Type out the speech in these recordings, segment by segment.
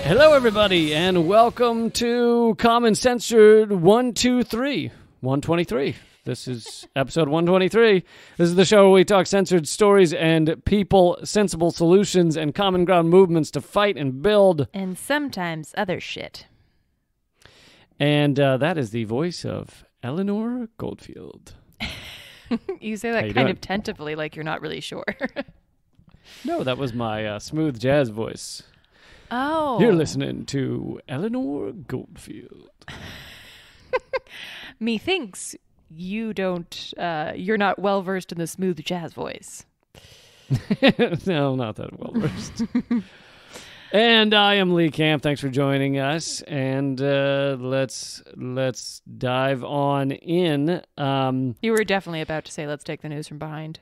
Hello, everybody, and welcome to Common Censored 123. This is episode 123. This is the show where we talk censored stories and people, sensible solutions, and common ground movements to fight and build. And sometimes other shit. And that is the voice of Eleanor Goldfield. You say that kind of tentatively, like you're not really sure. No, that was my smooth jazz voice. Oh. You're listening to Eleanor Goldfield. Methinks you don't, you're not well versed in the smooth jazz voice. No, not that well versed. And I am Lee Camp. Thanks for joining us. And let's dive on in. You were definitely about to say, let's take the news from behind.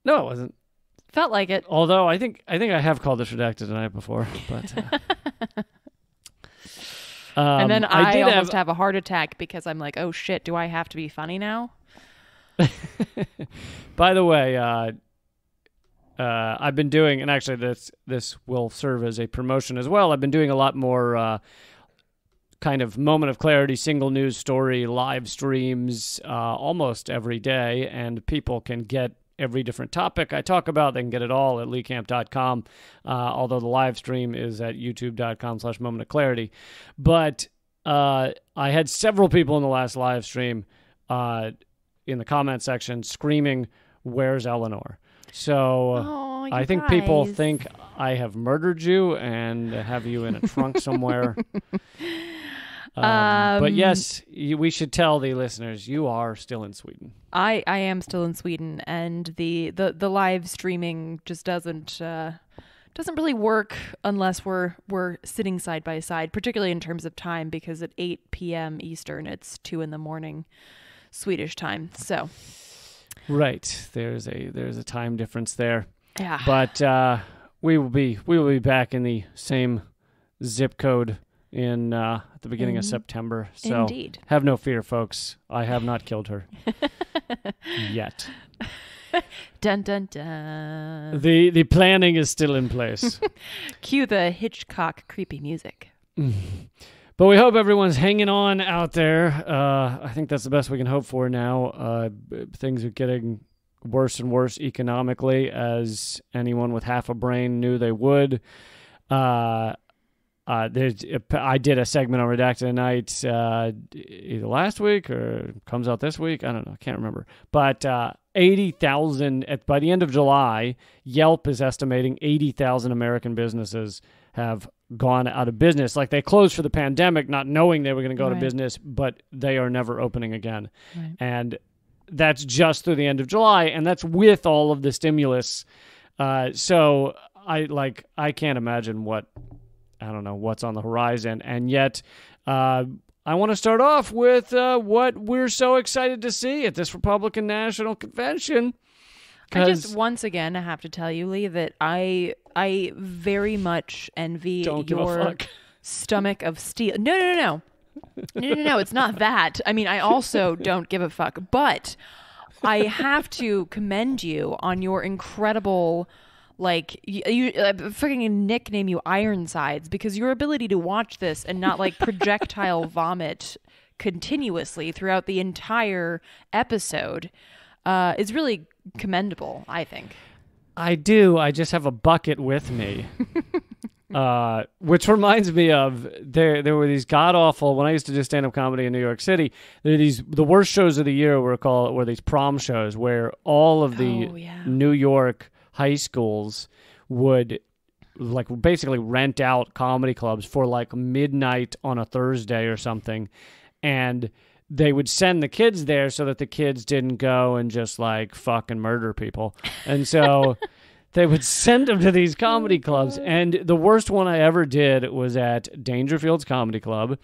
No, it wasn't. Felt like it. Although I think I have called this redacted tonight before, but and then I almost have a heart attack because I'm like, oh shit, do I have to be funny now? By the way, I've been doing, and actually this will serve as a promotion as well. I've been doing a lot more kind of moment of clarity, single news story, live streams almost every day, and people can get every different topic I talk about. They can get it all at leecamp.com, although the live stream is at youtube.com/momentofclarity. But I had several people in the last live stream in the comment section screaming, "Where's Eleanor?" So I think people think I have murdered you and have you in a trunk somewhere. But yes, we should tell the listeners you are still in Sweden. I am still in Sweden, and the live streaming just doesn't really work unless we're sitting side by side, particularly in terms of time, because at 8 p.m. Eastern it's 2 a.m. Swedish time. So right, there's a time difference there. Yeah, but we will be back in the same zip code in at the beginning of September. So indeed. Have no fear, folks. I have not killed her yet. Dun dun dun. The planning is still in place. Cue the Hitchcock creepy music. But we hope everyone's hanging on out there. I think that's the best we can hope for now. Things are getting worse and worse economically, as anyone with half a brain knew they would. I did a segment on Redacted Tonight either last week or comes out this week. I don't know. I can't remember. But 80,000 by the end of July, Yelp is estimating 80,000 American businesses have gone out of business. Like, they closed for the pandemic, not knowing they were going to go out of business, but they are never opening again. Right. And that's just through the end of July, and that's with all of the stimulus. So I can't imagine I don't know what's on the horizon. And yet, I want to start off with what we're so excited to see at this Republican National Convention. I just, once again, I have to tell you, Lee, that I very much envy your stomach of steel. No. No, it's not that. I mean, I also don't give a fuck. But I have to commend you on your incredible... Like, you freaking nickname you Ironsides, because your ability to watch this and not like projectile vomit continuously throughout the entire episode is really commendable, I think. I do. I just have a bucket with me. Which reminds me of there were these god-awful, when I used to do stand-up comedy in New York City, the worst shows of the year were these prom shows where all of the New York high schools would like basically rent out comedy clubs for like midnight on a Thursday or something, and they would send the kids there so that the kids didn't go and just like fucking murder people. And so they would send them to these comedy clubs. And the worst one I ever did was at Dangerfield's Comedy Club.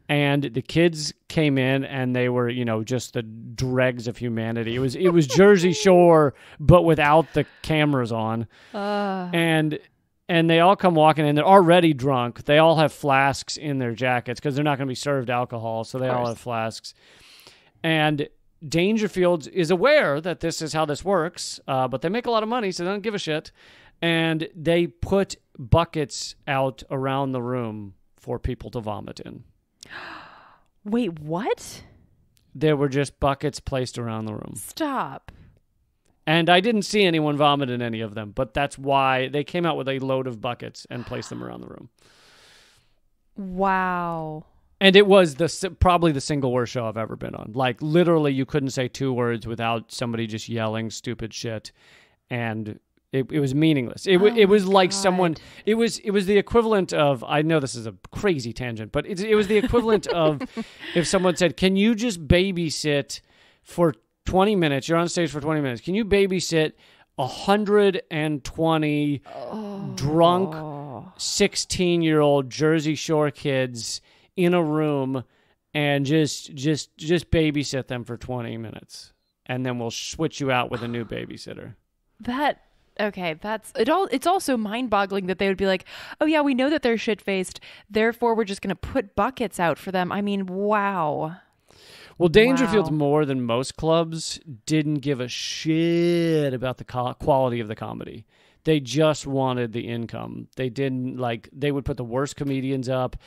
And the kids came in and they were, just the dregs of humanity. It was Jersey Shore, but without the cameras on. And they all come walking in. They're already drunk. They all have flasks in their jackets because they're not going to be served alcohol. So they all have flasks. And Dangerfield is aware that this is how this works, but they make a lot of money, so they don't give a shit. and they put buckets out around the room for people to vomit in. Wait, what? There were just buckets placed around the room. Stop. And I didn't see anyone vomit in any of them, but that's why they came out with a load of buckets and placed them around the room. Wow. And it was probably the single worst show I've ever been on. Like, literally, you couldn't say 2 words without somebody just yelling stupid shit. And it was meaningless. It was like God. someone... It was the equivalent of... I know this is a crazy tangent, but it was the equivalent of if someone said, can you just babysit for 20 minutes? You're on stage for 20 minutes. Can you babysit 120 drunk 16-year-old Jersey Shore kids in a room and just babysit them for 20 minutes, and then we'll switch you out with a new babysitter? It's also mind-boggling that they would be like, oh yeah, we know that they're shit-faced, therefore we're just going to put buckets out for them. I mean, wow. Well, Dangerfield's more than most clubs didn't give a shit about the quality of the comedy. They just wanted the income. They didn't they would put the worst comedians up.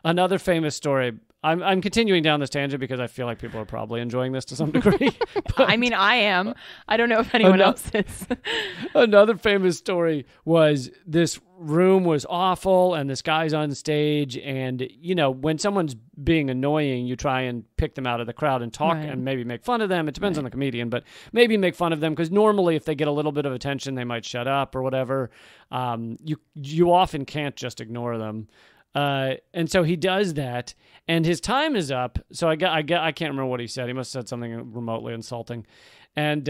Another famous story. I'm continuing down this tangent because I feel like people are probably enjoying this to some degree. I mean, I am. I don't know if anyone else is. Another famous story was this room was awful and this guy's on stage, and when someone's being annoying, you try and pick them out of the crowd and talk and maybe make fun of them. It depends on the comedian, but maybe make fun of them, because normally if they get a little bit of attention, they might shut up or whatever. You often can't just ignore them. And so he does that, and his time is up. So I can't remember what he said. He must have said something remotely insulting. And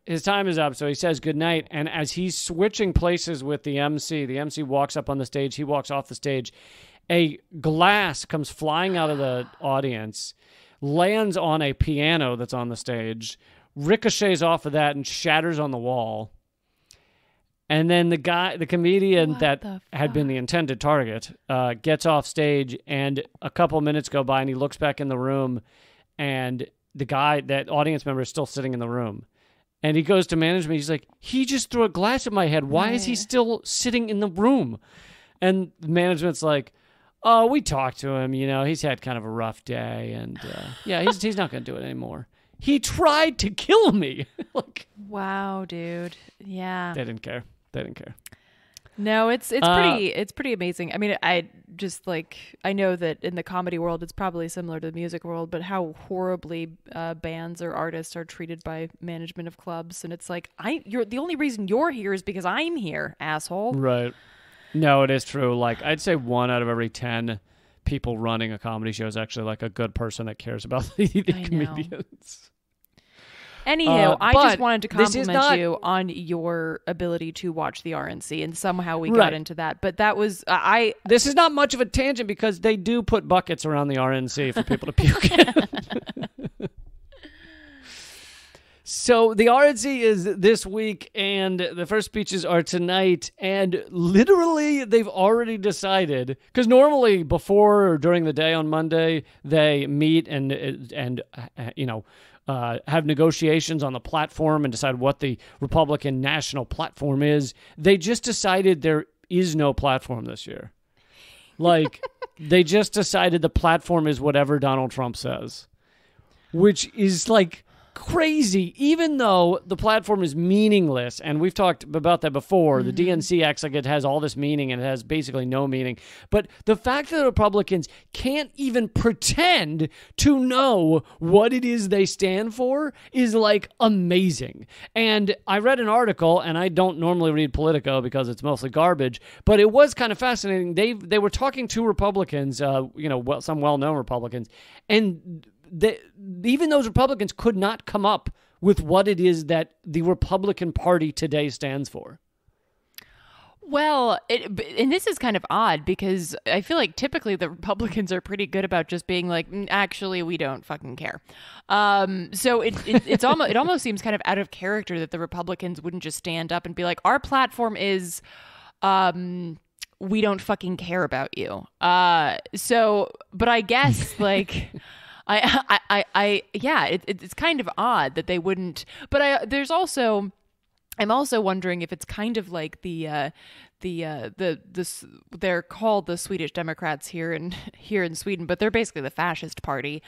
his time is up, so he says goodnight. And as he's switching places with the MC walks up on the stage, he walks off the stage. A glass comes flying out of the audience, lands on a piano that's on the stage, ricochets off of that, and shatters on the wall. And then the comedian that had been the intended target, gets off stage, and a couple minutes go by, and he looks back in the room, and that audience member is still sitting in the room. And he goes to management. He's like, he just threw a glass at my head. Why is he still sitting in the room? And management's like, oh, we talked to him. He's had kind of a rough day, and he's not going to do it anymore. He tried to kill me. Wow, dude. Yeah. They didn't care. No, it's pretty amazing. I mean, I know that in the comedy world, it's probably similar to the music world, but how horribly bands or artists are treated by management of clubs. And it's like, you're the only reason you're here is because I'm here, asshole. Right. No, it is true. I'd say 1 out of every 10 people running a comedy show is actually a good person that cares about the comedians. Anywho, I just wanted to compliment you on your ability to watch the RNC, and somehow we got into that. But that was This is not much of a tangent because they do put buckets around the RNC for people to puke in. So the RNC is this week, and the first speeches are tonight. And literally, they've already decided, because normally before or during the day on Monday, they meet and have negotiations on the platform and decide what the Republican national platform is. They just decided there is no platform this year. They just decided the platform is whatever Donald Trump says, which is crazy, even though the platform is meaningless. And we've talked about that before. The DNC acts like it has all this meaning, and it has basically no meaning. But the fact that the Republicans can't even pretend to know what it is they stand for is amazing. And I read an article, and I don't normally read Politico because it's mostly garbage, but it was kind of fascinating. They were talking to Republicans, some well-known Republicans, and even those Republicans could not come up with what it is that the Republican Party today stands for. Well, and this is kind of odd because I feel like typically the Republicans are pretty good about just being like, actually, we don't fucking care. So it almost seems kind of out of character that the Republicans wouldn't just stand up and be like, our platform is, we don't fucking care about you. But I guess it's kind of odd that they wouldn't. But there's also, I'm also wondering if it's kind of like they're called the Swedish Democrats here in Sweden, but they're basically the fascist party.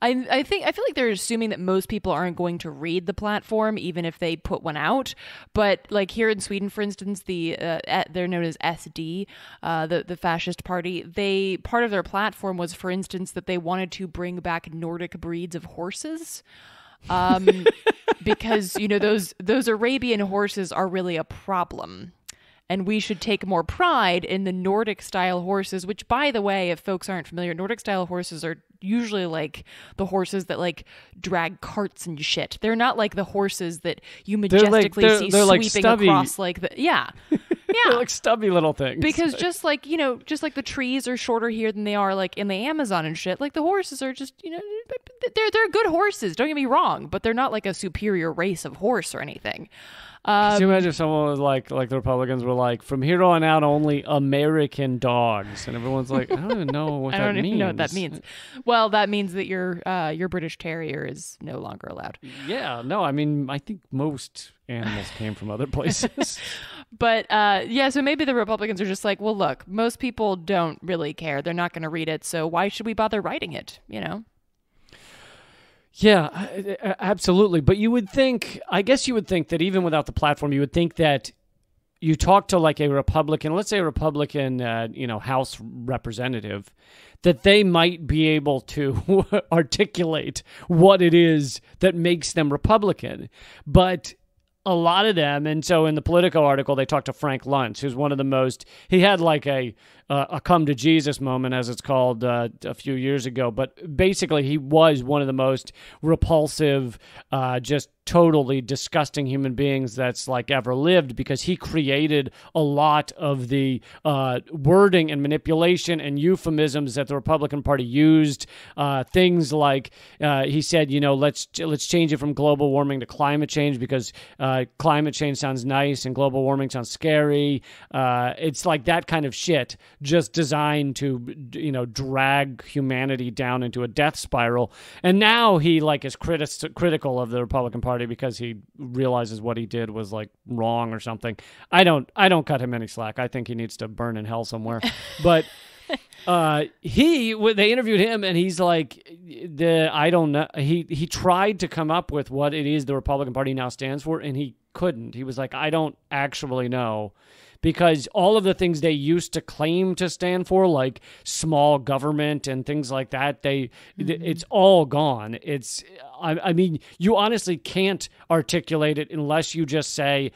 I feel like they're assuming that most people aren't going to read the platform, even if they put one out. But like here in Sweden, for instance, they're known as SD, the fascist party. Part of their platform was, for instance, that they wanted to bring back Nordic breeds of horses. Because, you know, those Arabian horses are really a problem. And we should take more pride in the Nordic-style horses, which, by the way, if folks aren't familiar, Nordic-style horses are usually like the horses that like drag carts and shit. They're not like the horses that you majestically see sweeping across like the... Yeah. Yeah. They're like stubby little things. Because just like the trees are shorter here than they are like in the Amazon and shit, like the horses are just, you know, they're good horses, don't get me wrong, but they're not like a superior race of horse or anything. Can you imagine if someone was like the Republicans were like, from here on out, only American dogs, and everyone's like, I don't even know what that means. I don't even know what that means. Well, that means that your British Terrier is no longer allowed. Yeah, no, I mean, I think most animals came from other places. But yeah, so maybe the Republicans are just like, well, look, most people don't really care. They're not going to read it, so why should we bother writing it, you know? Yeah, absolutely. But I guess you would think that even without the platform, you would think that you talk to like a Republican, let's say a Republican, House representative, that they might be able to articulate what it is that makes them Republican. But a lot of them, and so in the Politico article, they talked to Frank Luntz, who's one of the most, he had like a come to Jesus moment, as it's called, a few years ago. But basically, he was one of the most repulsive, just totally disgusting human beings that's like ever lived, because he created a lot of the wording and manipulation and euphemisms that the Republican Party used. Things like he said, let's change it from global warming to climate change, because climate change sounds nice and global warming sounds scary. It's like that kind of shit, just designed to drag humanity down into a death spiral. And now he like is critical of the Republican Party because he realizes what he did was like wrong or something. I don't cut him any slack. I think he needs to burn in hell somewhere. But they interviewed him, and he's like, I don't know. He tried to come up with what it is the Republican Party now stands for, and he couldn't. He was like, I don't actually know. Because all of the things they used to claim to stand for, like small government and things like that, it's all gone. I mean, you honestly can't articulate it unless you just say,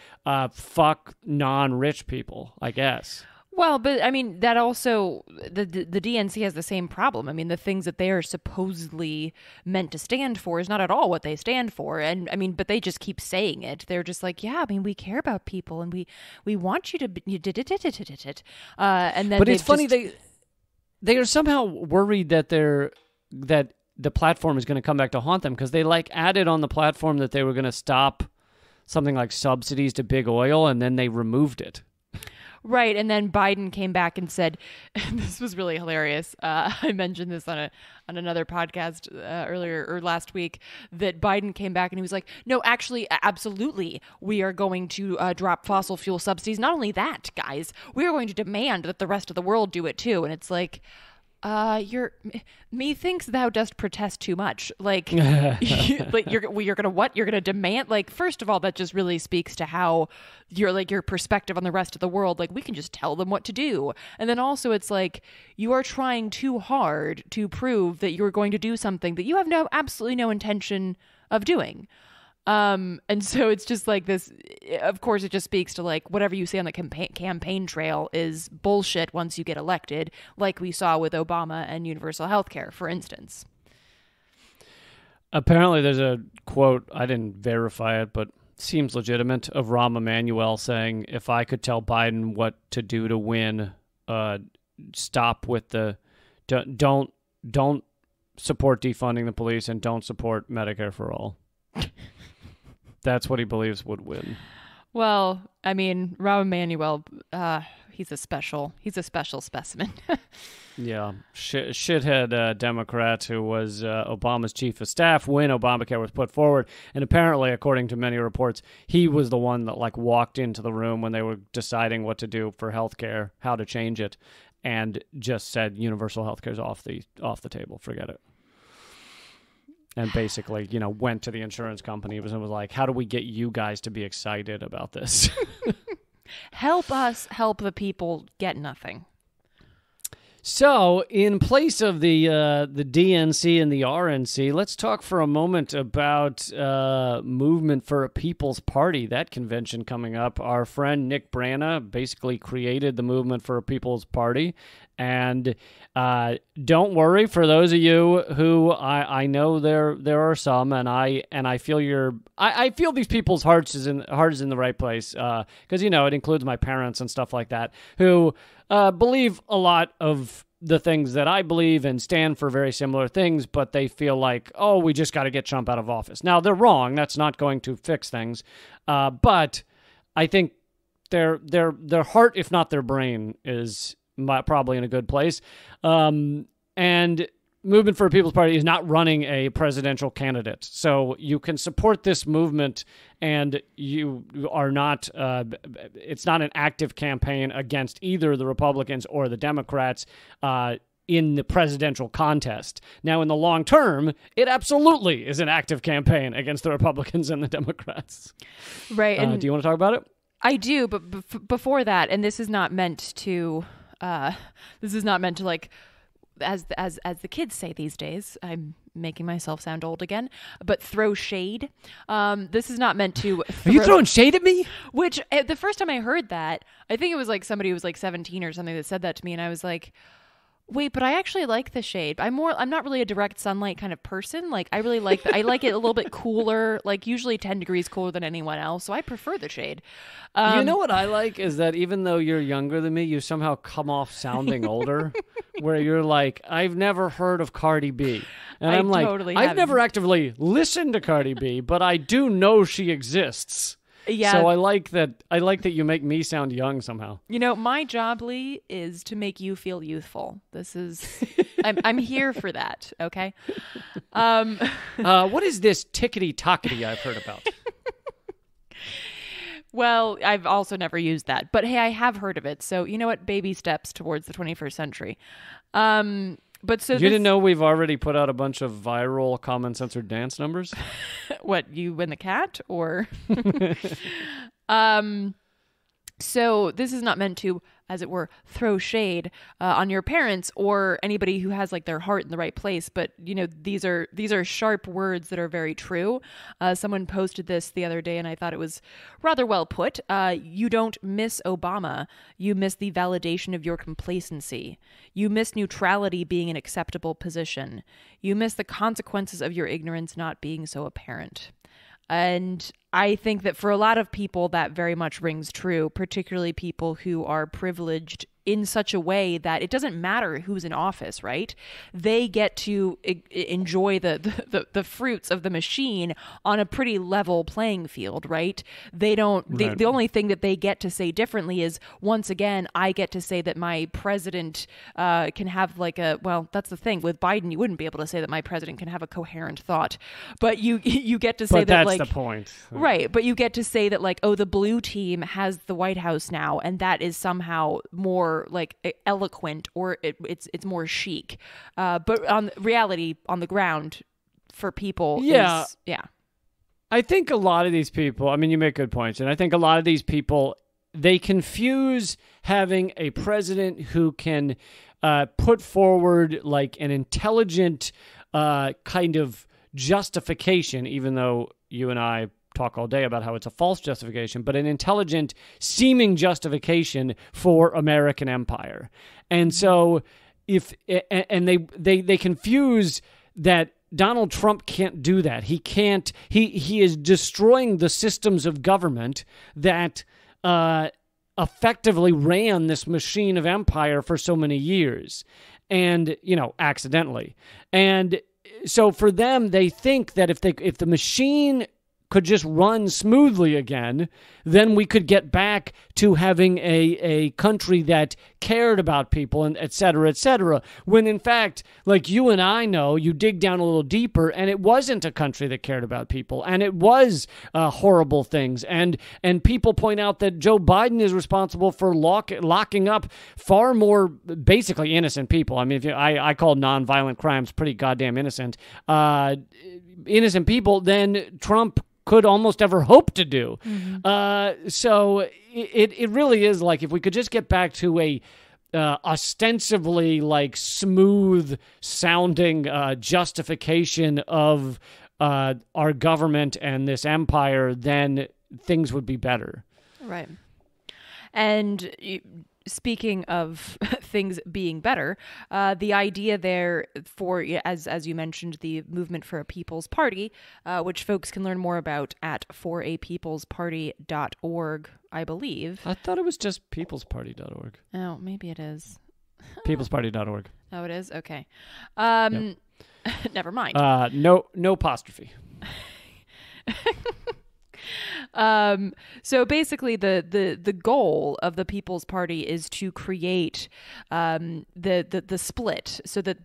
fuck non-rich people, I guess. Well, but I mean, that also, the DNC has the same problem. I mean, the things that they are supposedly meant to stand for is not at all what they stand for. And I mean, but they just keep saying it. They're just like, yeah, I mean, we care about people and we want you to, and then. But it's funny, they are somehow worried that that the platform is going to come back to haunt them, because they like added on the platform that they were going to stop something like subsidies to big oil, and then they removed it. Right, and then Biden came back and said, this was really hilarious. I mentioned this on another podcast earlier or last week, that Biden came back and he was like, no, actually, absolutely, we are going to drop fossil fuel subsidies. Not only that, guys, we are going to demand that the rest of the world do it too. And it's like, methinks thou dost protest too much. Like, you're gonna what? You're gonna demand? Like, first of all, that just really speaks to how your perspective on the rest of the world. Like, we can just tell them what to do. And then also, it's like you are trying too hard to prove that you're going to do something that you have absolutely no intention of doing. And so it's just like this, of course, it just speaks to like whatever you say on the campaign trail is bullshit once you get elected, like we saw with Obama and universal health care, for instance. Apparently there's a quote, I didn't verify it, but seems legitimate, of Rahm Emanuel saying, if I could tell Biden what to do to win, stop with don't support defunding the police and don't support Medicare for all. That's what he believes would win. Well, I mean, Rahm Emanuel, He's a special specimen. Yeah, shithead Democrat who was Obama's chief of staff when Obamacare was put forward, and apparently, according to many reports, he was the one that like walked into the room when they were deciding what to do for healthcare, how to change it, and just said universal healthcare is off the table. Forget it. And basically, went to the insurance company and was like, "How do we get you guys to be excited about this?" Help us help the people get nothing. So, in place of the DNC and the RNC, let's talk for a moment about Movement for a People's Party, that convention coming up. Our friend Nick Brana basically created the Movement for a People's Party. And don't worry, for those of you who I know there are some, and I feel I feel these people's heart is in the right place, because it includes my parents and stuff like that who believe a lot of the things that I believe and stand for very similar things, but they feel like, oh, we just got to get Trump out of office. Now they're wrong. That's not going to fix things, but I think their heart, if not their brain, is probably in a good place. And Movement for a People's Party is not running a presidential candidate. So you can support this movement and you are not, it's not an active campaign against either the Republicans or the Democrats in the presidential contest. Now, in the long term, it absolutely is an active campaign against the Republicans and the Democrats. Right. And do you want to talk about it? I do, but before that, and this is not meant to like, as the kids say these days, I'm making myself sound old again, but throw shade. This is not meant to. Are you throwing shade at me? Which the first time I heard that, I think it was like somebody who was like 17 or something that said that to me, and I was like, wait, but I actually like the shade. I'm not really a direct sunlight kind of person. Like, I really like I like it a little bit cooler, like usually 10 degrees cooler than anyone else. So I prefer the shade. You know what I like is that even though you're younger than me, you somehow come off sounding older, where you're like, I've never heard of Cardi B. And I'm like, totally I've never actively listened to Cardi B, but I do know she exists. Yeah. So I like that you make me sound young somehow. My job, Lee, is to make you feel youthful. This is I'm here for that, okay? What is this tickety-tockety I've heard about? Well, I've also never used that. But hey, I have heard of it. So, you know what? Baby steps towards the 21st century. But so you didn't know we've already put out a bunch of viral common censored dance numbers? What, you and the cat, or? So this is not meant to, as it were, throw shade on your parents or anybody who has like their heart in the right place. But these are sharp words that are very true. Someone posted this the other day, and I thought it was rather well put. You don't miss Obama. You miss the validation of your complacency. You miss neutrality being an acceptable position. You miss the consequences of your ignorance not being so apparent. And I think that for a lot of people that very much rings true, particularly people who are privileged in such a way that it doesn't matter who's in office, right? They get to enjoy the fruits of the machine on a pretty level playing field, right? They don't. Right. The only thing that they get to say differently is, once again, I get to say that my president can have like that's the thing with Biden. You wouldn't be able to say that my president can have a coherent thought, but you get to say that that's the point, right? But you get to say that like, oh, the blue team has the White House now, and that is somehow more like eloquent, or it's more chic, but on reality on the ground for people is. I think a lot of these people, I mean, you make good points, and I think a lot of these people, they confuse having a president who can put forward like an intelligent kind of justification, even though you and I talk all day about how it's a false justification, but an intelligent seeming justification for American empire. And so they confuse that Donald Trump can't do that. He can't, he is destroying the systems of government that effectively ran this machine of empire for so many years, and, accidentally. And so for them, they think that if the machine could just run smoothly again, then we could get back to having a country that cared about people and et cetera, when in fact, like you and I know, you dig down a little deeper and it wasn't a country that cared about people, and it was horrible things. And people point out that Joe Biden is responsible for locking up far more basically innocent people. I mean, I call nonviolent crimes pretty goddamn innocent. Innocent people than Trump could almost ever hope to do. So it really is like, if we could just get back to a ostensibly like smooth sounding justification of our government and this empire, then things would be better. Right. And speaking of things being better, the idea there for, as you mentioned, the movement for a People's Party, which folks can learn more about at forapeoplesparty.org, I believe. I thought it was just peoplesparty.org. Oh, maybe it is. Peoplesparty.org. Oh, it is? Okay. Yep. Never mind. No apostrophe. So basically the goal of the People's Party is to create the split, so that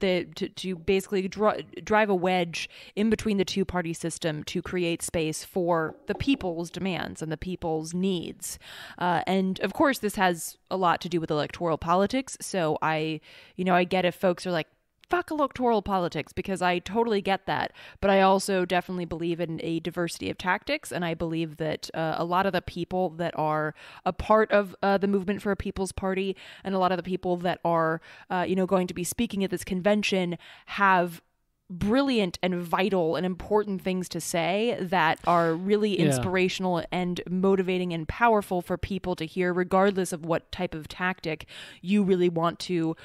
to basically drive a wedge in between the two-party system to create space for the people's demands and the people's needs. And of course this has a lot to do with electoral politics. So I get if folks are like, fuck electoral politics, because I totally get that. But I also definitely believe in a diversity of tactics, and I believe that a lot of the people that are a part of the movement for a People's Party, and a lot of the people that are going to be speaking at this convention, have brilliant and vital and important things to say that are really inspirational and motivating and powerful for people to hear, regardless of what type of tactic you really want to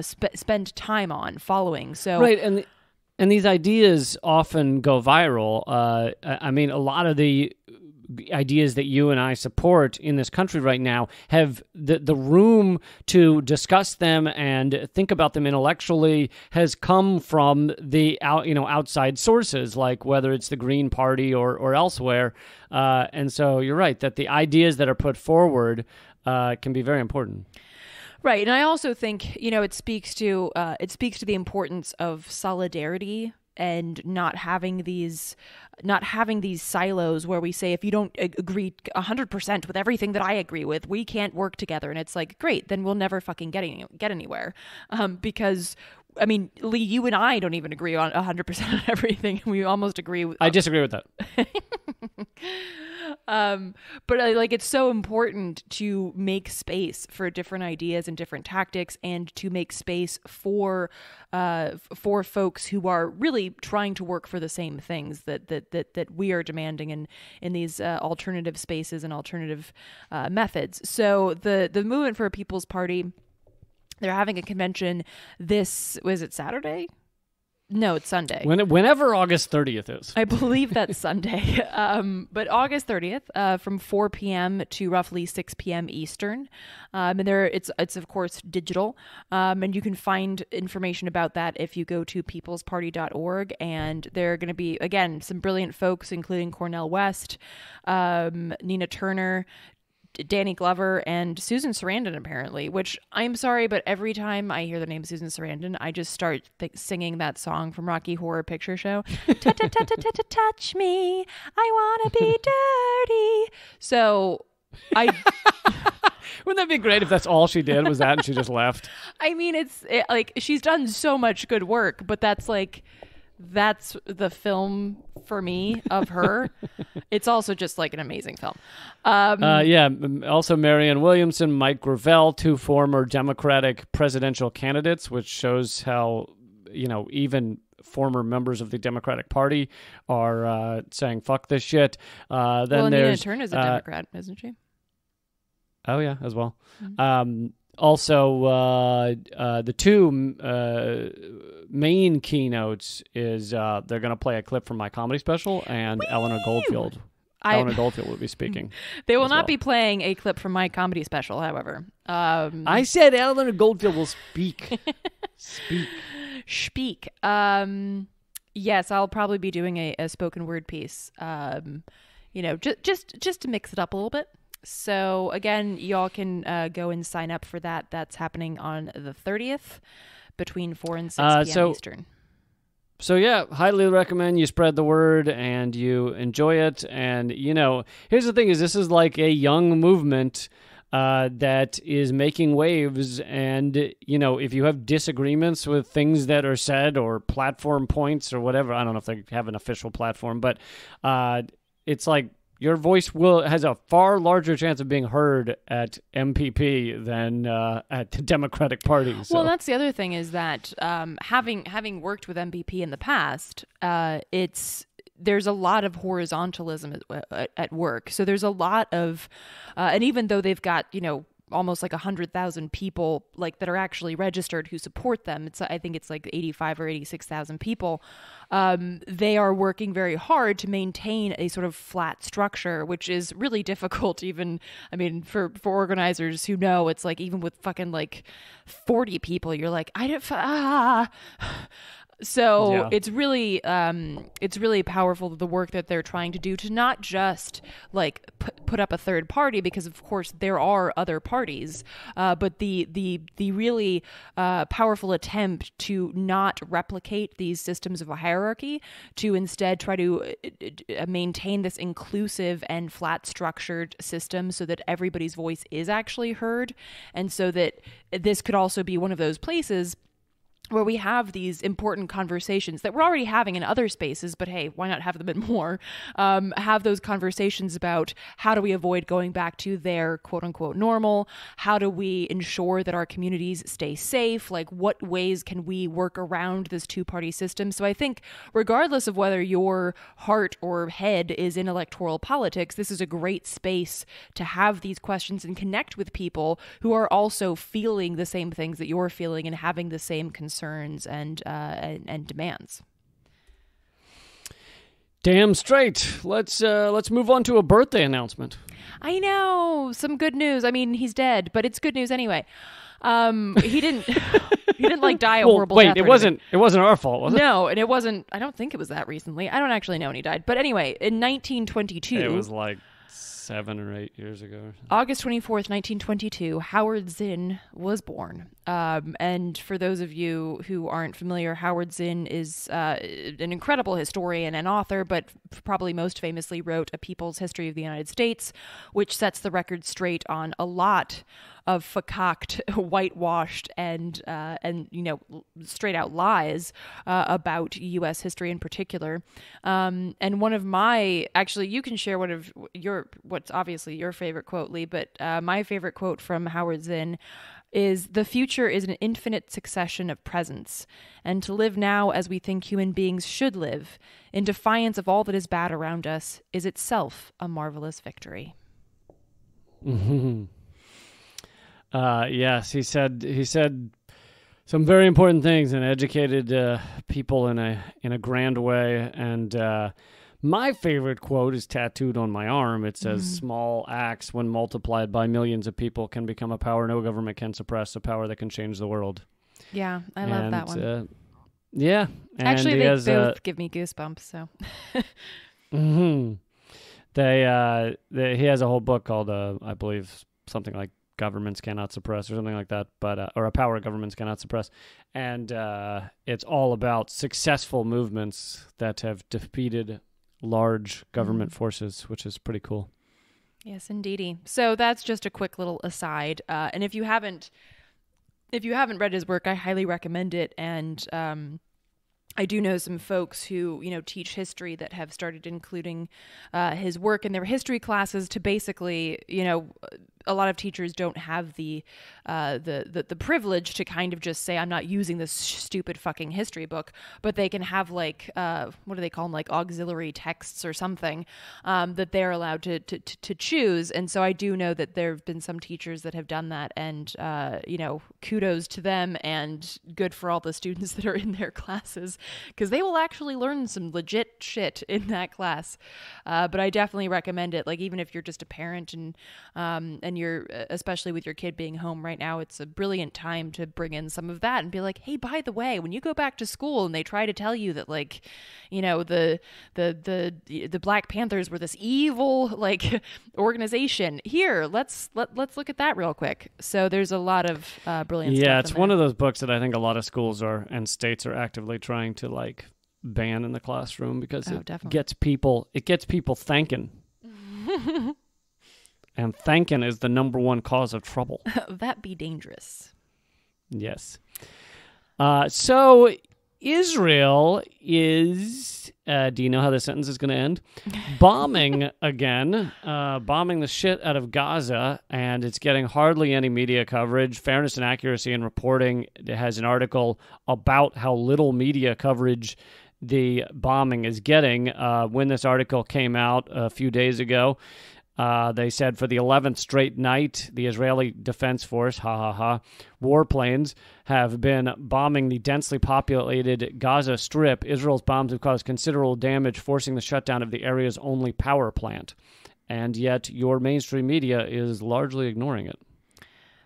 spend time on following. So right, and these ideas often go viral. I mean, a lot of the ideas that you and I support in this country right now have the room to discuss them and think about them intellectually has come from the outside sources, like whether it's the Green Party or elsewhere. And so you're right that the ideas that are put forward can be very important. Right, and I also think it speaks to the importance of solidarity and not having these silos where we say, if you don't agree 100% with everything that I agree with, we can't work together. And it's like, great, then we'll never fucking get anywhere. Because I mean, Lee, you and I don't even agree on 100% on everything. We almost agree with. I disagree with that. But it's so important to make space for different ideas and different tactics, and to make space for folks who are really trying to work for the same things that we are demanding in these alternative spaces and alternative methods. So the movement for a People's Party, they're having a convention was it Saturday? No, it's Sunday. Whenever August 30th is. I believe that's Sunday. But August 30th, from 4 p.m. to roughly 6 p.m. Eastern. And it's of course digital. And you can find information about that if you go to peoplesparty.org. And there are going to be, again, some brilliant folks, including Cornel West, Nina Turner, Danny Glover, and Susan Sarandon, apparently, which I'm sorry, but every time I hear the name Susan Sarandon, I just start singing that song from Rocky Horror Picture Show. Touch me, I want to be dirty. So wouldn't that be great if that's all she did was that and she just left? I mean, she's done so much good work, but that's the film for me of her. It's also just like an amazing film. Also Marianne Williamson, Mike Gravel, two former Democratic presidential candidates, which shows how, even former members of the Democratic Party are saying, fuck this shit. Then Nina Turner's a Democrat, isn't she? Oh, yeah, as well. Mm-hmm. Also, the two main keynotes is they're going to play a clip from my comedy special, and Eleanor Goldfield. Eleanor Goldfield will be speaking. They will not be playing a clip from my comedy special, however. I said Eleanor Goldfield will speak. Speak. Yes, I'll probably be doing a spoken word piece, just to mix it up a little bit. So again, y'all can go and sign up for that. That's happening on the 30th between 4 and 6 p.m. Eastern. So yeah, highly recommend you spread the word and you enjoy it. And, here's the thing is this is like a young movement that is making waves. And, if you have disagreements with things that are said or platform points or whatever, I don't know if they have an official platform, but it's like your voice has a far larger chance of being heard at MPP than at the Democratic Party. So. Well, that's the other thing is that having worked with MPP in the past, there's a lot of horizontalism at work. So there's a lot of, and even though they've got, almost like 100,000 people like that are actually registered who support them. I think it's like 85 or 86,000 people. They are working very hard to maintain a sort of flat structure, which is really difficult. Even, for organizers who know, it's like even with fucking like 40 people, you're like, So yeah. It's really powerful, the work that they're trying to do to not just like put up a third party, because of course there are other parties, but the really powerful attempt to not replicate these systems of a hierarchy, to instead try to maintain this inclusive and flat structured system so that everybody's voice is actually heard, and so that this could also be one of those places where we have these important conversations that we're already having in other spaces, but hey, why not have them in more? Have those conversations about how do we avoid going back to their quote unquote normal? How do we ensure that our communities stay safe? Like, what ways can we work around this two-party system? So I think regardless of whether your heart or head is in electoral politics, this is a great space to have these questions and connect with people who are also feeling the same things that you're feeling and having the same concerns and demands. Damn straight. Let's move on to a birthday announcement. I know, some good news. He's dead, but it's good news anyway. He didn't like die a horrible death. It wasn't our fault, was it? No, and it wasn't. I don't think it was that recently. I don't actually know when he died, but anyway, in 1922, it was like 7 or 8 years ago. August 24th, 1922, Howard Zinn was born. And for those of you who aren't familiar, Howard Zinn is an incredible historian and author, but probably most famously wrote A People's History of the United States, which sets the record straight on a lot of fakaked, whitewashed, and straight out lies about U.S. history in particular. And one of my, actually, you can share what's obviously your favorite quote, Lee, but my favorite quote from Howard Zinn is, "The future is an infinite succession of presents, and to live now as we think human beings should live, in defiance of all that is bad around us, is itself a marvelous victory." Mm-hmm. Yes, he said some very important things and educated people in a grand way. And my favorite quote is tattooed on my arm. It says, "Small acts, when multiplied by millions of people, can become a power no government can suppress, a power that can change the world." Yeah, I love that one. Yeah. Actually, they both give me goosebumps, so. Mm-hmm. He has a whole book called, I believe, something like Governments Cannot Suppress or something like that, but or A Power Governments Cannot Suppress. And it's all about successful movements that have defeated large government forces, which is pretty cool. Yes, indeedy. So that's just a quick little aside. And if you haven't read his work, I highly recommend it. And I do know some folks who, teach history that have started including his work in their history classes to basically, a lot of teachers don't have the privilege to kind of just say, I'm not using this stupid fucking history book, but they can have like, what do they call them? Like auxiliary texts or something that they're allowed to choose. And so I do know that there have been some teachers that have done that, and, kudos to them and good for all the students that are in their classes, because they will actually learn some legit shit in that class. But I definitely recommend it. Like, even if you're just a parent and when you're, especially with your kid being home right now, it's a brilliant time to bring in some of that and be like, hey, by the way, when you go back to school and they try to tell you that, like, you know, the Black Panthers were this evil, like, organization, here, let's look at that real quick. So there's a lot of brilliant stuff. Yeah, it's one of those books that I think a lot of schools and states are actively trying to, like, ban in the classroom because it gets people thinking. And thinking is the number one cause of trouble. That be dangerous. Yes. So Israel is, do you know how the sentence is going to end? Bombing again, bombing the shit out of Gaza, and it's getting hardly any media coverage. Fairness and Accuracy in Reporting has an article about how little media coverage the bombing is getting. When this article came out a few days ago, they said for the 11th straight night, the Israeli Defense Force, warplanes have been bombing the densely populated Gaza Strip. Israel's bombs have caused considerable damage, forcing the shutdown of the area's only power plant. And yet your mainstream media is largely ignoring it.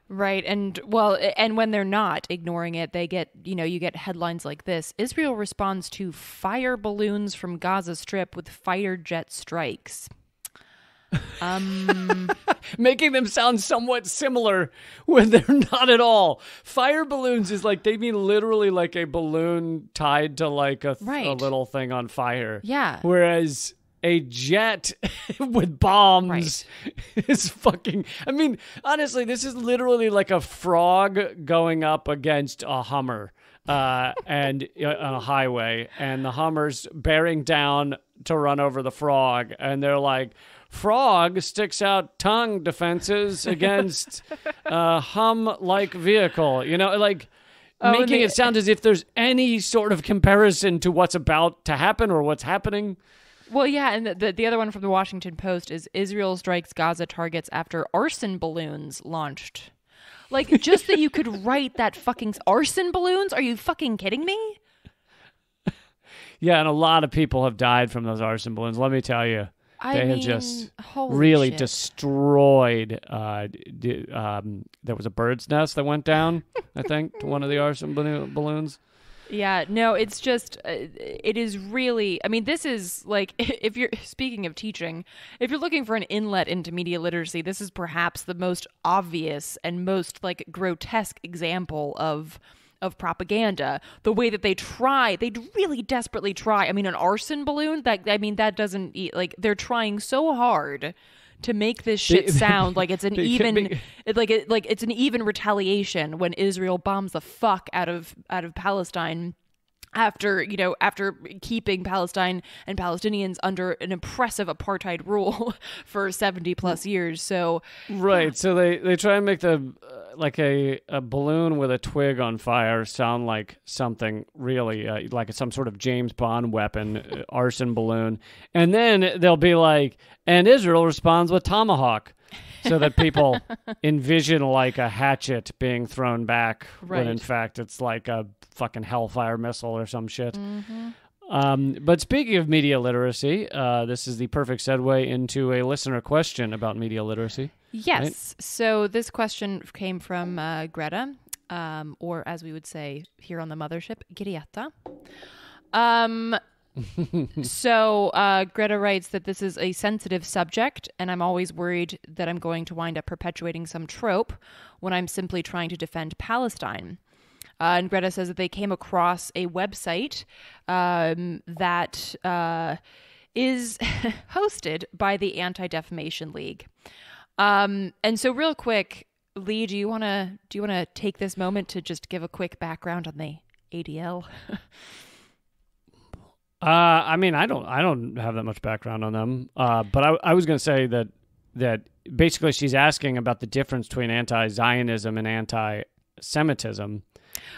Right. And when they're not ignoring it, they get, you get headlines like this. Israel responds to fire balloons from Gaza Strip with fighter jet strikes. Making them sound somewhat similar when they're not at all. Fire balloons is like, they mean literally like a balloon tied to like a little thing on fire. Yeah. Whereas a jet with bombs is fucking, I mean, honestly, this is literally like a frog going up against a Hummer and on a highway, and the Hummer's bearing down to run over the frog, and they're like, frog sticks out tongue defenses against hum-like vehicle. Making it sound as if there's any sort of comparison to what's about to happen or what's happening. Well, yeah, and the other one from the Washington Post is Israel strikes Gaza targets after arson balloons launched. Like, just that you could write that fucking arson balloons? Are you fucking kidding me? Yeah, and a lot of people have died from those arson balloons, let me tell you. They had just really destroyed. There was a bird's nest that went down, I think, to one of the arson balloons. Yeah, no, it's just, it is really, I mean, this is like, if you're, speaking of teaching, if you're looking for an inlet into media literacy, this is perhaps the most obvious and most like grotesque example of propaganda. The way that they really desperately try. I mean, an arson balloon, that doesn't, like, they're trying so hard to make this shit sound like it's an even it's an even retaliation when Israel bombs the fuck out of Palestine after keeping Palestine and Palestinians under an oppressive apartheid rule for 70 plus years. So right, so they try and make the a balloon with a twig on fire sound like something really like some sort of James Bond weapon, arson balloon, and then they'll be like, and Israel responds with tomahawk, so that people envision like a hatchet being thrown back, when in fact it's like a fucking Hellfire missile or some shit. Mm-hmm. But speaking of media literacy, this is the perfect segue into a listener question about media literacy. Yes. Right? So this question came from Greta, or as we would say here on the mothership, Giriata. So Greta writes that this is a sensitive subject, and I'm always worried that I'm going to wind up perpetuating some trope when I'm simply trying to defend Palestine. And Greta says that they came across a website that is hosted by the Anti-Defamation League. And so real quick, Lee, do you want to take this moment to just give a quick background on the ADL? I mean, I don't have that much background on them. But I was going to say that basically she's asking about the difference between anti-Zionism and anti-Semitism.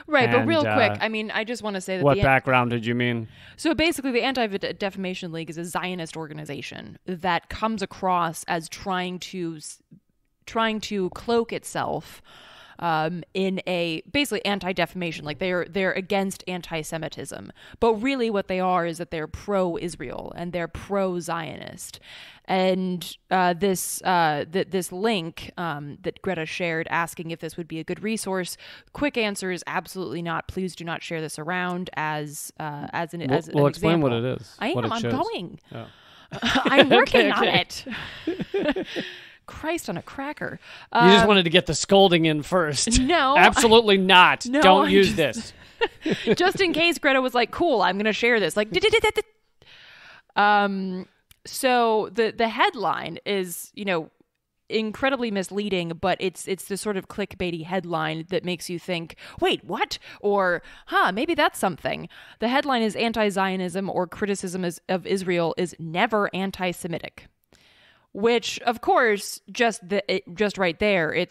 Right, but real quick, I mean, I just want to say that... What background did you mean? So basically, the Anti-Defamation League is a Zionist organization that comes across as trying to cloak itself in a basically anti-defamation. Like they're against anti-Semitism, but really what they are is that they're pro-Israel and they're pro-Zionist. And this link that Greta shared asking if this would be a good resource, quick answer is absolutely not. Please do not share this around as an explain example. what it is. I'm shows. going. Oh. I'm working on it. Christ on a cracker. You just wanted to get the scolding in first. No. Absolutely not. No, Don't use this. Just in case Greta was like, cool, I'm going to share this. Like, so the headline is, incredibly misleading, but it's the sort of clickbaity headline that makes you think, wait, what? Or, maybe that's something. The headline is anti-Zionism or criticism of Israel is never anti-Semitic. Which, of course, just right there,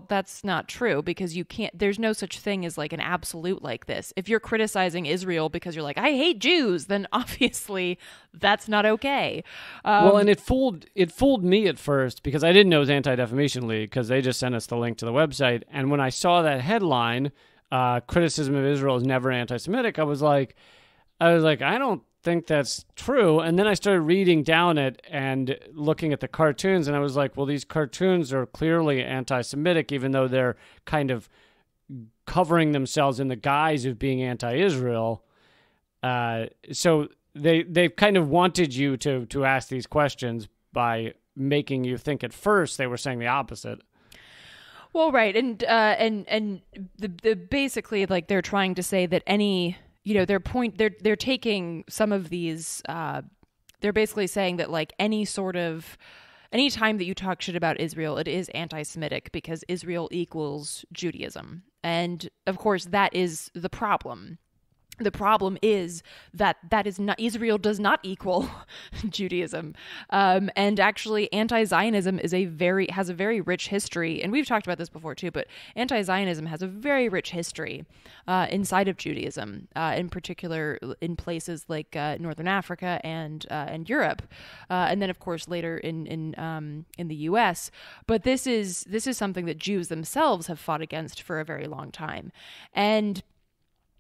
that's not true because there's no such thing as like an absolute like this. If you're criticizing Israel because you're like, I hate Jews, then obviously that's not okay. And it fooled me at first because I didn't know it was Anti-Defamation League because they just sent us the link to the website. And when I saw that headline, criticism of Israel is never anti-Semitic, I was like, I don't think that's true. And then I started reading down it and looking at the cartoons, and I was like, well, these cartoons are clearly anti-Semitic, even though they're kind of covering themselves in the guise of being anti-Israel. So they've kind of wanted you to ask these questions by making you think at first they were saying the opposite. Well, right. And the basically, like, they're trying to say that any... they're taking some of these, they're basically saying that like any time that you talk shit about Israel, it is anti-Semitic because Israel equals Judaism. And of course that is the problem. The problem is that is not, Israel does not equal Judaism. And actually anti-Zionism has a very rich history. And we've talked about this before too, but anti-Zionism has a very rich history inside of Judaism, in particular in places like Northern Africa and Europe. And then of course later in the US. But this is something that Jews themselves have fought against for a very long time.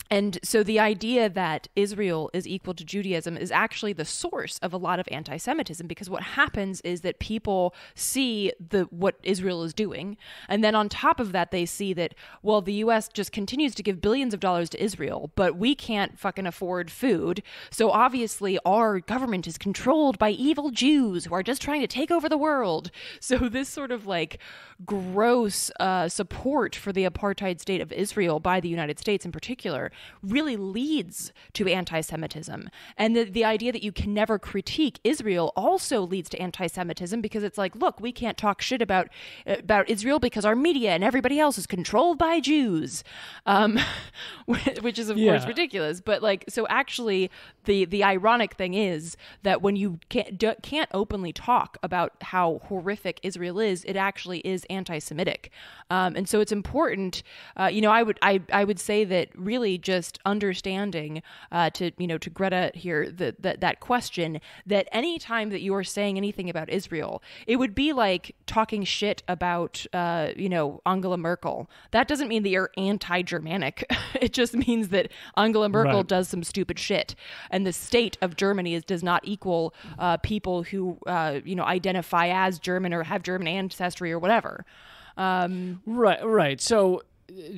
And so the idea that Israel is equal to Judaism is actually the source of a lot of anti-Semitism, because what happens is that people see what Israel is doing, and then on top of that they see that, well, the U.S. just continues to give billions of dollars to Israel, but we can't fucking afford food, so obviously our government is controlled by evil Jews who are just trying to take over the world. So this sort of like gross support for the apartheid state of Israel by the United States in particular really leads to anti-Semitism. And the idea that you can never critique Israel also leads to anti-Semitism, because it's like, look, we can't talk shit about Israel because our media and everybody else is controlled by Jews, which is of course ridiculous. But like, so actually the ironic thing is that when you can't openly talk about how horrific Israel is, it actually is anti-Semitic. And so it's important, I would say that really just understanding to Greta here that question, that any time that you are saying anything about Israel, it would be like talking shit about Angela Merkel. That doesn't mean that you're anti-Germanic. It just means that Angela Merkel does some stupid shit, and the state of Germany does not equal people who identify as German or have German ancestry or whatever. Right. So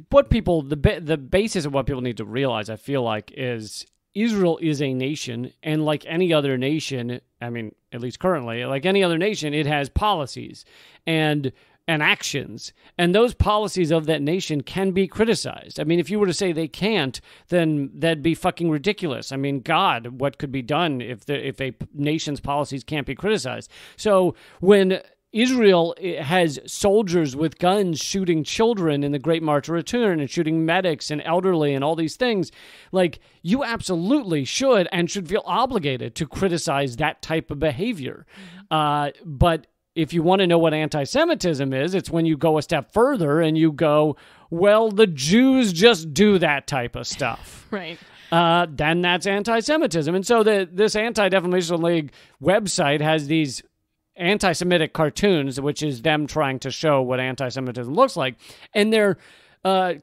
what people, the basis of what people need to realize, I feel like, is Israel is a nation, and like any other nation, I mean, at least currently, like any other nation, it has policies and actions, and those policies of that nation can be criticized. I mean, if you were to say they can't, then that'd be fucking ridiculous. I mean, God, what could be done if a nation's policies can't be criticized? So when Israel has soldiers with guns shooting children in the Great March of Return and shooting medics and elderly and all these things, like, you absolutely should and should feel obligated to criticize that type of behavior. But if you want to know what anti-Semitism is, it's when you go a step further and you go, well, the Jews just do that type of stuff. Right. Then that's anti-Semitism. And so this Anti-Defamation League website has these anti-Semitic cartoons, which is them trying to show what anti-Semitism looks like. And they're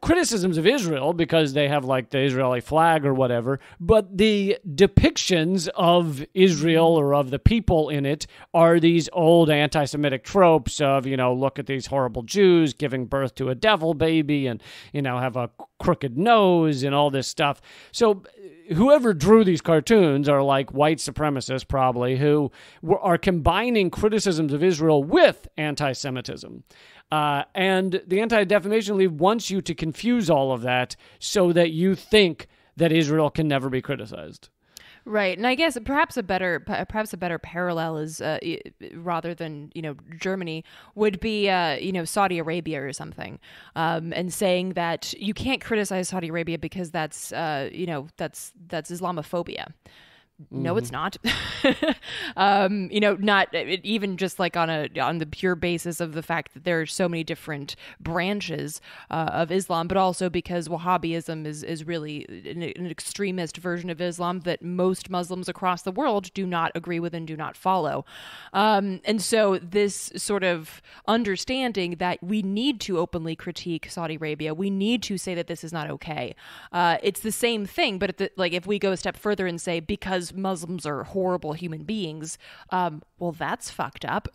criticisms of Israel because they have like the Israeli flag or whatever, but the depictions of Israel or of the people in it are these old anti-Semitic tropes of, look at these horrible Jews giving birth to a devil baby and, have a crooked nose and all this stuff. So whoever drew these cartoons are like white supremacists probably who are combining criticisms of Israel with anti-Semitism. And the Anti-Defamation League wants you to confuse all of that so that you think that Israel can never be criticized. Right, and I guess perhaps a better parallel is rather than Germany would be Saudi Arabia or something, and saying that you can't criticize Saudi Arabia because that's Islamophobia. No, it's not. Not even just like on the pure basis of the fact that there are so many different branches of Islam, but also because Wahhabism is really an extremist version of Islam that most Muslims across the world do not agree with and do not follow. And so this sort of understanding that we need to openly critique Saudi Arabia, we need to say that this is not okay. It's the same thing, but if we go a step further and say because Muslims are horrible human beings, well, that's fucked up.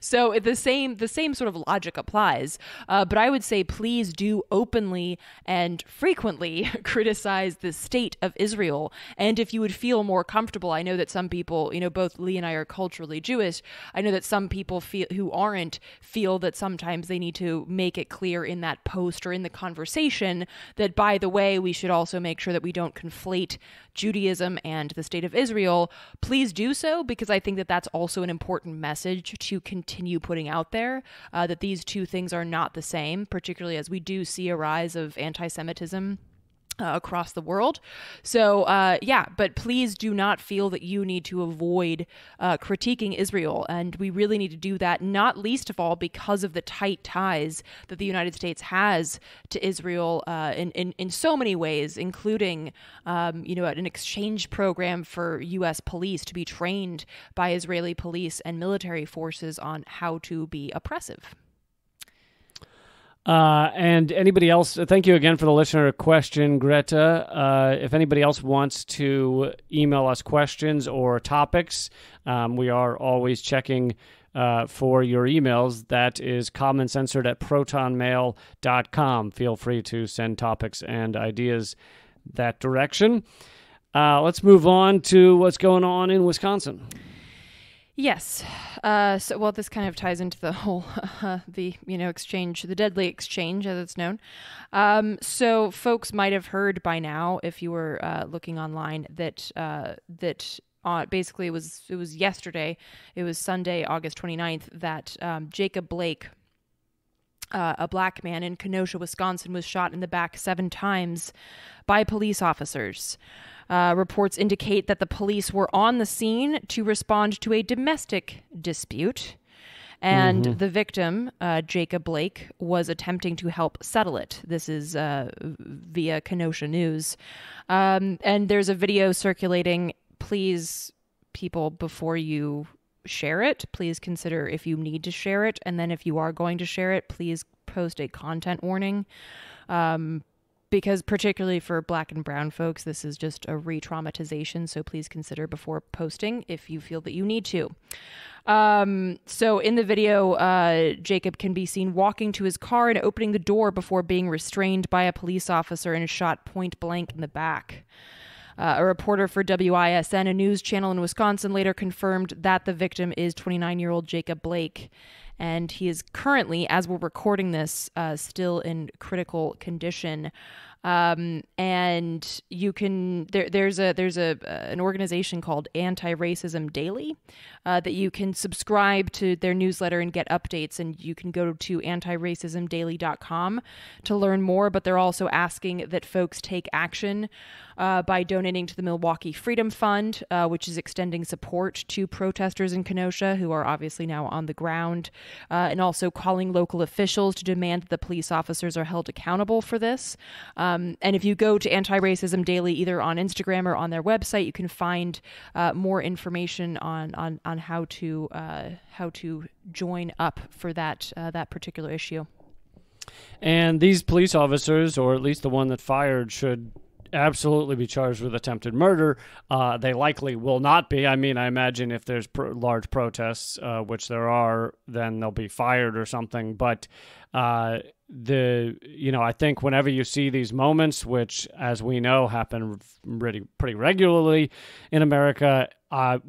So the same sort of logic applies. But I would say please do openly and frequently criticize the state of Israel. And if you would feel more comfortable, I know that some people, both Lee and I are culturally Jewish. I know that some people who aren't feel that sometimes they need to make it clear in that post or in the conversation that, by the way, we should also make sure that we don't conflate Judaism and the state of Israel. Please do so, because I think that that's also an important message to continue putting out there, that these two things are not the same, particularly as we do see a rise of anti-Semitism across the world. So, but please do not feel that you need to avoid critiquing Israel. And we really need to do that, not least of all because of the tight ties that the United States has to Israel in so many ways, including, an exchange program for U.S. police to be trained by Israeli police and military forces on how to be oppressive. And anybody else, thank you again for the listener question, Greta. If anybody else wants to email us questions or topics, we are always checking for your emails. That is commoncensored@protonmail.com. Feel free to send topics and ideas that direction. Let's move on to what's going on in Wisconsin. Yes. This kind of ties into the whole, exchange, the deadly exchange, as it's known. So folks might have heard by now, if you were looking online, that basically it was yesterday, it was Sunday, August 29th, that Jacob Blake, a black man in Kenosha, Wisconsin, was shot in the back 7 times by police officers. Reports indicate that the police were on the scene to respond to a domestic dispute, and the victim, Jacob Blake, was attempting to help settle it. This is via Kenosha News. And there's a video circulating. Please, people, before you share it, please consider if you need to share it. And then if you are going to share it, please post a content warning. Because particularly for Black and brown folks, this is just a re-traumatization. So please consider before posting if you feel that you need to. So in the video, Jacob can be seen walking to his car and opening the door before being restrained by a police officer and shot point blank in the back. A reporter for WISN, a news channel in Wisconsin, later confirmed that the victim is 29-year-old Jacob Blake. And he is currently, as we're recording this, still in critical condition. And you can there's an organization called Anti-Racism Daily that you can subscribe to their newsletter and get updates, and you can go to antiracismdaily.com to learn more. But they're also asking that folks take action by donating to the Milwaukee Freedom Fund, which is extending support to protesters in Kenosha who are obviously now on the ground, and also calling local officials to demand that the police officers are held accountable for this. And if you go to Anti-Racism Daily, either on Instagram or on their website, you can find more information on how to join up for that particular issue. And these police officers, or at least the one that fired, should absolutely be charged with attempted murder. They likely will not be. I mean, I imagine if there's large protests, which there are, then they'll be fired or something. But I think whenever you see these moments, which, as we know, happen pretty regularly in America,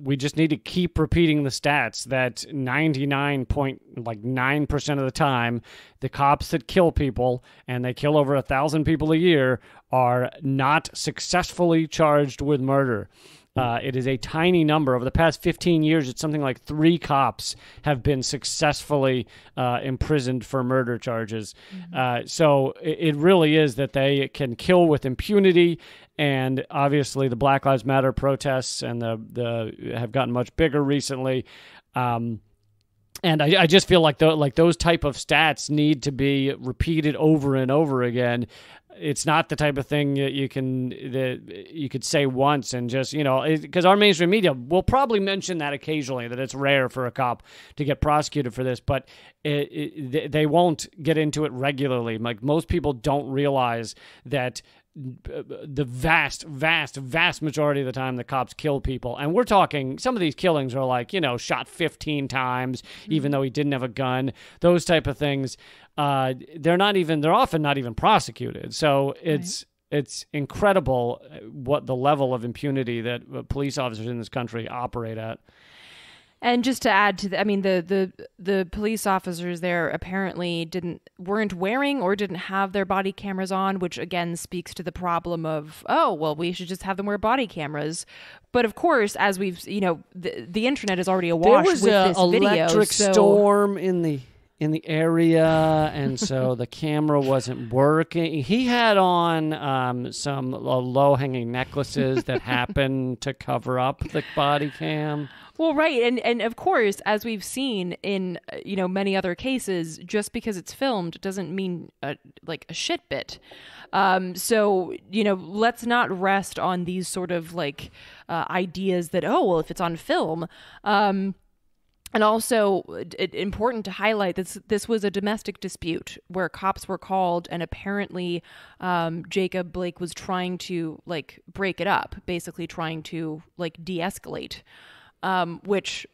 we just need to keep repeating the stats that 99.9% of the time, the cops that kill people, and they kill over 1,000 people a year, are not successfully charged with murder. It is a tiny number. Over the past 15 years, it's something like 3 cops have been successfully imprisoned for murder charges. Mm-hmm. So it really is that they can kill with impunity. And obviously, the Black Lives Matter protests and the have gotten much bigger recently. And I just feel like those type of stats need to be repeated over and over again. It's not the type of thing that you could say once and just, because our mainstream media will probably mention that occasionally, that it's rare for a cop to get prosecuted for this, but they won't get into it regularly. Like, most people don't realize that the vast majority of the time the cops kill people. And we're talking, some of these killings are like, shot 15 times, even though he didn't have a gun, those type of things. They're often not even prosecuted. So it's incredible what the level of impunity that police officers in this country operate at. And just to add to the police officers there apparently weren't wearing or didn't have their body cameras on, which again speaks to the problem of, we should just have them wear body cameras. But of course, as we've, the internet is already awash with this video. There was an electric storm in the area, and so the camera wasn't working. He had on some low-hanging necklaces that happened to cover up the body cam. Well, right. And of course, as we've seen in, many other cases, just because it's filmed doesn't mean a shit bit. So, let's not rest on these sort of ideas that, if it's on film. And also, important to highlight, this was a domestic dispute where cops were called, and apparently Jacob Blake was trying to break it up, basically trying to de-escalate. Which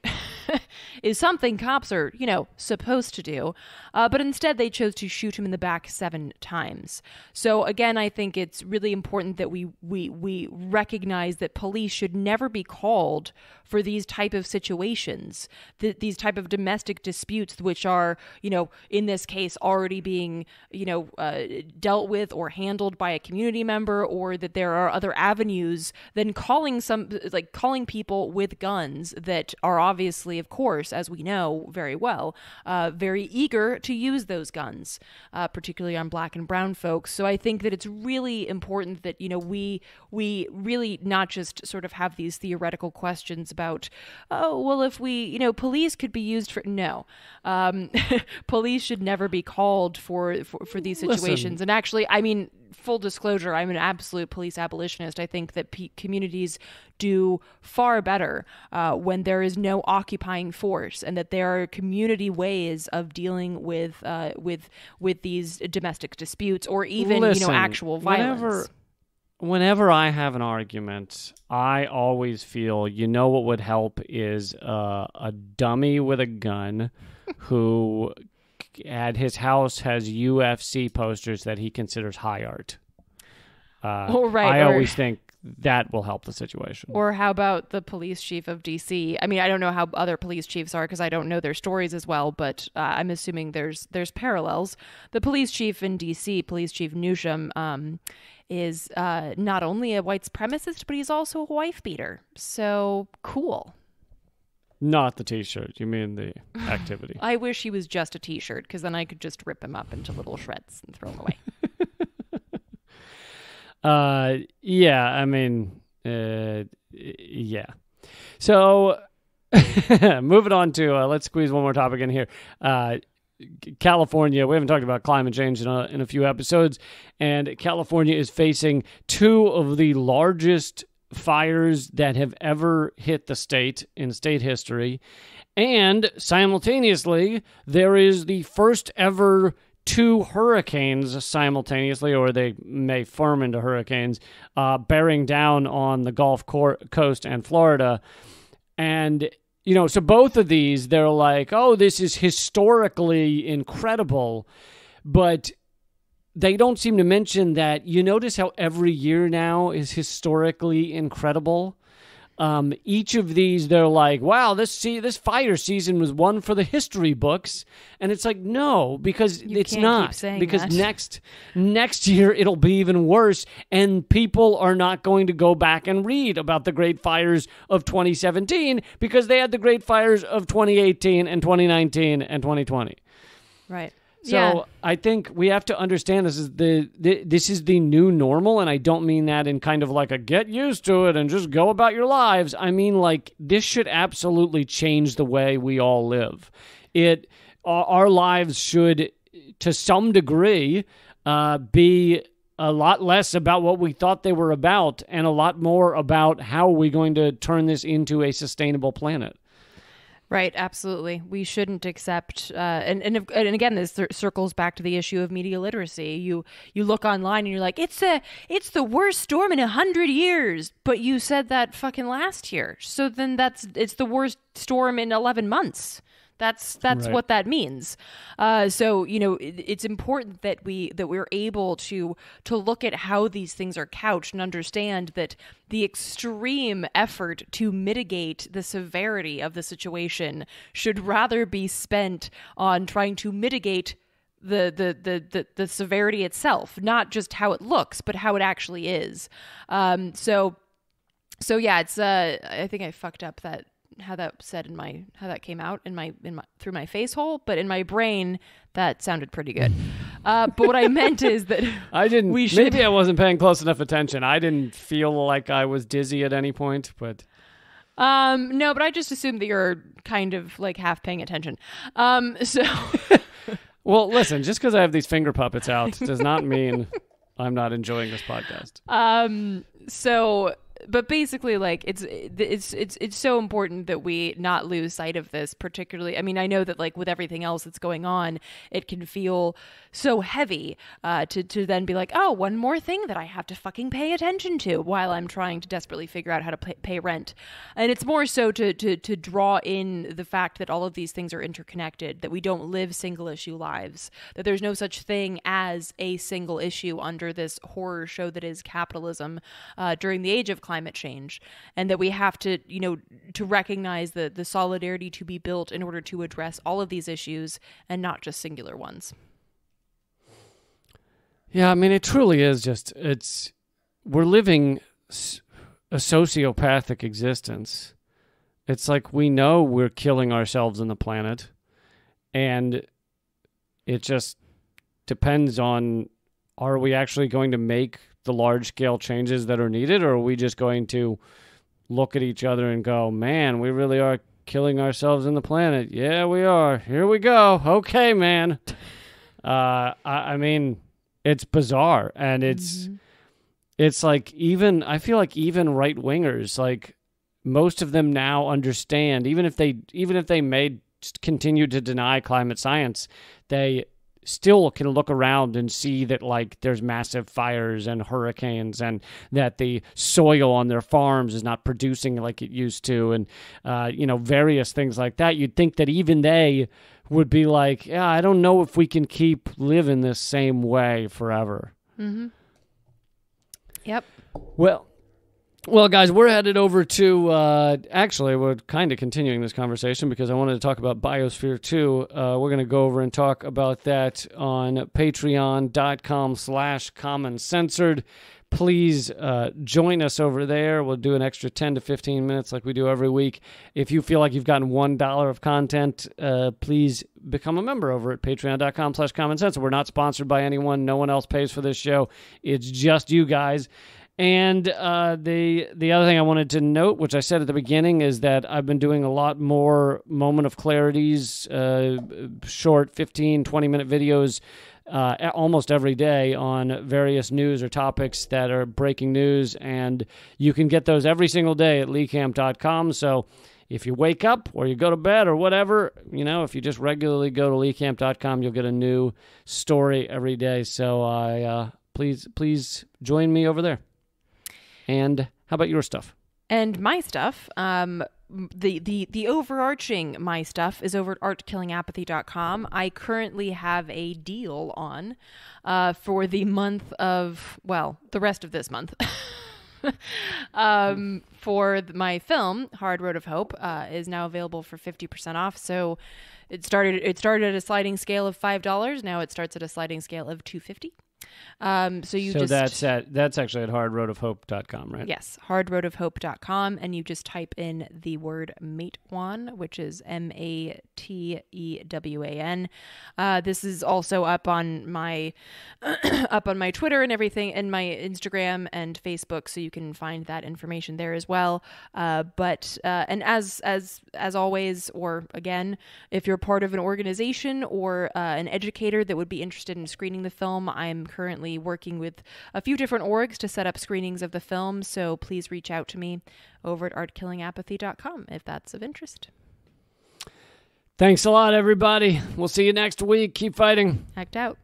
is something cops are, supposed to do. But instead they chose to shoot him in the back 7 times. So again, I think it's really important that we recognize that police should never be called for these type of situations, these type of domestic disputes, which are, in this case already being, dealt with or handled by a community member, or that there are other avenues than calling people with guns that are obviously, of course, as we know very well, very eager to use those guns, particularly on Black and brown folks. So I think that it's really important that, we really not just sort of have these theoretical questions about, if we, police could be used for, no. Police should never be called for these situations. Listen. And actually, full disclosure, I'm an absolute police abolitionist. I think that communities do far better when there is no occupying force, and that there are community ways of dealing with these domestic disputes, or even actual violence. Whenever I have an argument, I always feel, what would help is a dummy with a gun who at his house has UFC posters that he considers high art. I always think that will help the situation. Or how about the police chief of D.C.? I don't know how other police chiefs are because I don't know their stories as well, but I'm assuming there's parallels. The police chief in D.C., Police Chief Newsham, is not only a white supremacist, but he's also a wife beater. So cool. Not the T-shirt. You mean the activity. I wish he was just a T-shirt, because then I could just rip him up into little shreds and throw him away. Yeah. So moving on to let's squeeze one more topic in here. California, we haven't talked about climate change in a few episodes, and California is facing two of the largest fires that have ever hit the state in state history. And simultaneously, there is the first ever two hurricanes simultaneously, or they may form into hurricanes, bearing down on the Gulf Coast and Florida. And, so both of these, they're like, oh, this is historically incredible. But they don't seem to mention that, you notice how every year now is historically incredible? Each of these, they're like, wow, this fire season was one for the history books. And it's like, no, because it's not. Because next year it'll be even worse. And people are not going to go back and read about the great fires of 2017 because they had the great fires of 2018 and 2019 and 2020. Right. So I think we have to understand this is the new normal, and I don't mean that in kind of like a get used to it and just go about your lives. I mean, like, this should absolutely change the way we all live. Our lives should, to some degree, be a lot less about what we thought they were about and a lot more about how are we going to turn this into a sustainable planet. Right, absolutely. We shouldn't accept, and again, this circles back to the issue of media literacy. You look online and you're like, it's the worst storm in 100 years, but you said that fucking last year. So then it's the worst storm in 11 months. That's right. What that means. So it's important that we're able to look at how these things are couched and understand that the extreme effort to mitigate the severity of the situation should rather be spent on trying to mitigate the severity itself, not just how it looks, but how it actually is. So yeah, it's I think I fucked up how that came out in my through my face hole, but in my brain that sounded pretty good. But what I meant is that maybe I wasn't paying close enough attention. I didn't feel like I was dizzy at any point, but no, but I just assumed that you're kind of like half paying attention. So well, listen, just because I have these finger puppets out does not mean I'm not enjoying this podcast. But basically, like, it's so important that we not lose sight of this, particularly. I mean, I know that, like, with everything else that's going on, it can feel so heavy to then be like, oh, one more thing that I have to fucking pay attention to while I'm trying to desperately figure out how to pay rent. And it's more so to draw in the fact that all of these things are interconnected, that we don't live single issue lives, that there's no such thing as a single issue under this horror show that is capitalism during the age of climate change, and that we have to, to recognize the solidarity to be built in order to address all of these issues and not just singular ones. Yeah, I mean, it truly is we're living a sociopathic existence. It's like we know we're killing ourselves and the planet, and it just depends on, are we actually going to make the large-scale changes that are needed, or are we just going to look at each other and go, man, we really are killing ourselves and the planet. Yeah, we are. Here we go. Okay, man. I mean, it's bizarre, and it's like, I feel like even right-wingers, like, most of them now understand, even if they may continue to deny climate science, they still can look around and see that, like, there's massive fires and hurricanes, and that the soil on their farms is not producing like it used to, and various things like that. You'd think that even they would be like, yeah, I don't know if we can keep living this same way forever. Mm-hmm. Yep. Well, guys, we're headed over to, actually, we're kind of continuing this conversation because I wanted to talk about Biosphere 2. We're going to go over and talk about that on patreon.com/commoncensored. Please join us over there. We'll do an extra 10 to 15 minutes like we do every week. If you feel like you've gotten $1 of content, please become a member over at patreon.com/commoncensored. We're not sponsored by anyone. No one else pays for this show. It's just you guys. And the other thing I wanted to note, which I said at the beginning, is that I've been doing a lot more Moment of Clarities, short 15, 20-minute videos almost every day on various news or topics that are breaking news. And you can get those every single day at leecamp.com. So if you wake up or you go to bed or whatever, if you just regularly go to leecamp.com, you'll get a new story every day. So please join me over there. And how about your stuff? And my stuff, the overarching my stuff is over at artkillingapathy.com. I currently have a deal on for the month of, the rest of this month. For my film, Hard Road of Hope, is now available for 50% off. So it started at a sliding scale of $5. Now it starts at a sliding scale of $2.50. That's actually at hardroadofhope.com, right? Yes, hardroadofhope.com, and you just type in the word Matewan, which is Matewan. This is also up on my Twitter and everything, and my Instagram and Facebook, so you can find that information there as well. But as always, or again, if you're part of an organization or an educator that would be interested in screening the film, I'm currently working with a few different orgs to set up screenings of the film, so please reach out to me over at artkillingapathy.com if that's of interest. Thanks a lot, everybody. We'll see you next week. Keep fighting. Act out.